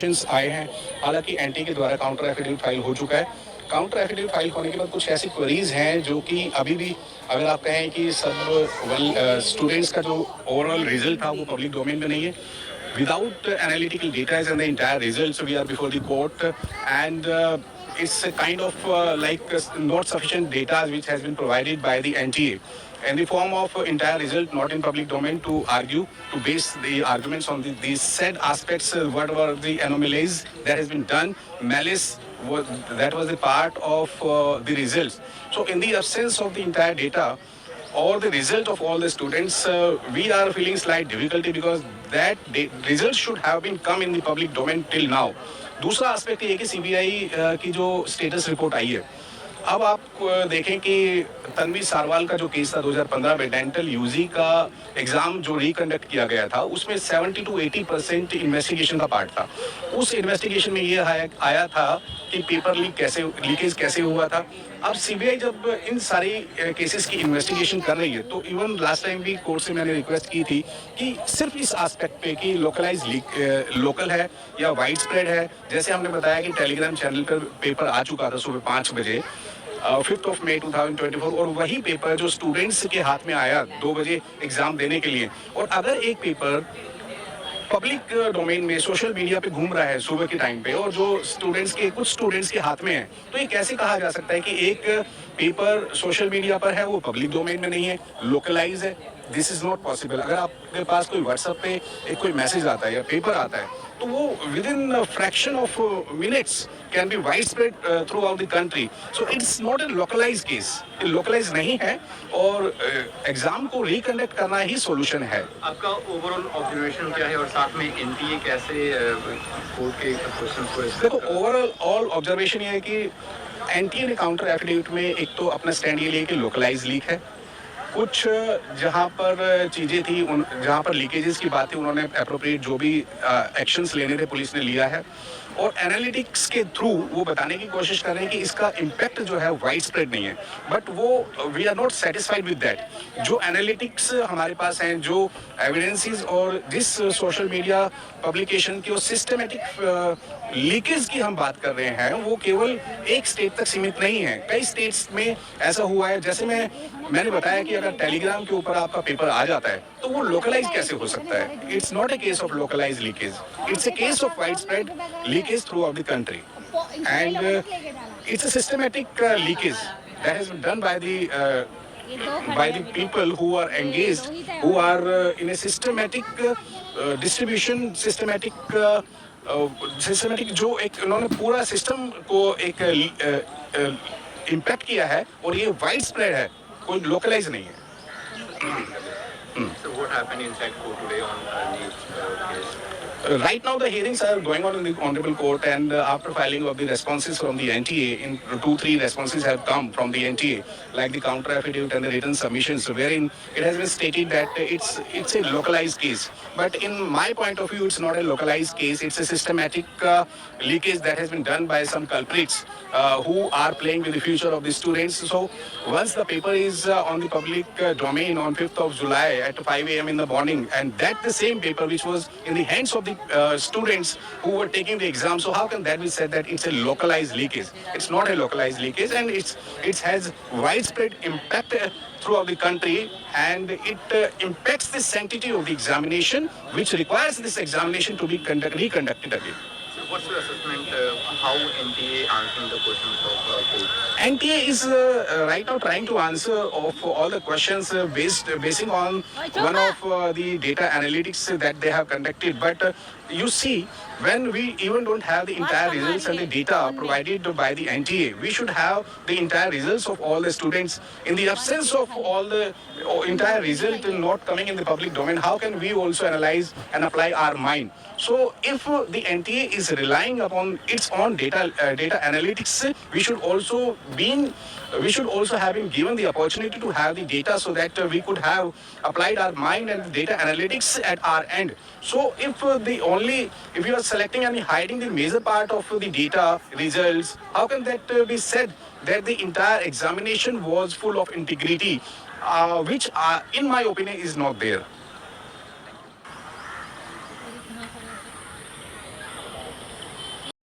आए हैं। हालांकि एनटीए के द्वारा काउंटर एफिडेविट फाइल हो चुका है। काउंटर एफिडेविट फाइल होने के बाद कुछ ऐसी क्वेरीज हैं जो कि अभी भी अगर आप कहें कि सब स्टूडेंट्स का जो ओवरऑल रिजल्ट था वो पब्लिक डोमेन में नहीं है। Without analytical data and the entire results, we are before the court, and it's a kind of not sufficient data which has been provided by the NTA in the form of entire result not in public domain to argue, to base the arguments on these said aspects, what were the anomalies that has been done, malice that was the part of the results. So in the absence of the entire data or the result of all the students, we are feeling slight difficulty because that result should have been come in the public domain till now. दूसरा aspect ये है कि CBI की जो status report आई है, अब आप देखें कि तन्वी सारवाल का जो केस था 2015 में डेंटल यूजी का एग्जाम जो रिकंडक्ट किया गया था उसमें 70 to 80% इन्वेस्टिगेशन का पार्ट था। उस इन्वेस्टिगेशन में ये आया था कि पेपर लीकेज कैसे हुआ था। अब सीबीआई जब इन सारी केसेस की इन्वेस्टिगेशन कर रही है तो इवन लास्ट टाइम भी कोर्ट से मैंने रिक्वेस्ट की थी कि सिर्फ इस एस्पेक्ट पे कि लोकल है या वाइड स्प्रेड है। जैसे हमने बताया कि टेलीग्राम चैनल पर पेपर आ चुका था सुबह 5 बजे 5 मई 2024 और वही पेपर जो स्टूडेंट्स के हाथ में आया 2 बजे एग्जाम देने के लिए। और अगर एक पेपर पब्लिक डोमेन में सोशल मीडिया पे घूम रहा है सुबह के टाइम पे और जो कुछ स्टूडेंट्स के हाथ में है, तो ये कैसे कहा जा सकता है कि एक पेपर सोशल मीडिया पर है वो पब्लिक डोमेन में नहीं है, लोकलाइज है। This is not possible. अगर आपके पास कोई व्हाट्सएप पे एक कोई मैसेज आता है या पेपर आता है तो वो with in fraction of minutes can be wide spread through out the country. So it's not a localise case, ये लोकलाइज नहीं है और एग्जाम को रिकंडक्ट करना ही सोल्यूशन है। आपका ओवरऑल ऑब्जर्वेशन क्या है और साथ में एनटीए कैसे कोर्ट के क्वेश्चंस को? देखो, ओवरऑल ऑब्जर्वेशन ये है कि एनटीए ने काउंटर एफिडेविट में एक तो अपना स्टैंड ये लिया कि लोकलाइज लीक है। कुछ जहां पर चीज़ें थी जहां पर लीकेजेस की बात थी उन्होंने अप्रोप्रिएट जो भी एक्शंस लेने थे पुलिस ने लिया है और एनालिटिक्स के थ्रू वो बताने की कोशिश कर रहे हैं कि इसका इम्पैक्ट जो है वाइड स्प्रेड नहीं है। बट वो we are not satisfied with that. जो एनालिटिक्स हमारे पास हैं, जो एविडेंसेस और जिस सोशल मीडिया पब्लिकेशन की और सिस्टमेटिक लीकेज की हम बात कर रहे हैं वो केवल एक स्टेट तक सीमित नहीं है। कई स्टेट्स में ऐसा हुआ है। जैसे मैंने बताया कि अगर टेलीग्राम के ऊपर आपका पेपर आ जाता है तो वो लोकलाइज कैसे हो सकता है? It's not a case of localise leakage, it's a case of wide spread leakage through out the country and it's a systematic leakage that has been done by the people who are engaged, who are in a systematic distribution, systematic जो एक उन्होंने पूरा system को एक impact किया है और ये वाइड स्प्रेड है, कोई लोकलाइज नहीं है। So what happened inside court today on this case? Right now the hearings are going on in the honorable court and after filing of the responses from the NTA, in 2-3 responses have come from the NTA, like the counter affidavit and the written submissions, wherein it has been stated that it's a localized case. But in my point of view, it's not a localized case. It's a systematic leakage that has been done by some culprits who are playing with the future of the students. So once the paper is on the public domain on 5th of July at 5 a.m. in the morning, and that the same paper which was in the hands of the students who were taking the exam, so how can that be said that it's a localized leakage? It's not a localized leakage, and it has widespread impact throughout the country, and it impacts the sanctity of the examination, which requires this examination to be reconducted again. So what's your assessment? How NTA answering the questions of court? NTA is right now trying to answer of all the questions basing on one of the data analytics that they have conducted. But you see, when we even don't have the entire results and the data provided by the NTA, we should have the entire results of all the students. In the absence of all the entire result not coming in the public domain, how can we also analyze and apply our mind? So if the NTA is relying upon its own data analytics, we should also have been given the opportunity to have the data so that we could have applied our mind and the data analytics at our end. So if you are selecting and hiding the major part of the data results, how can that be said that the entire examination was full of integrity, which in my opinion is not there.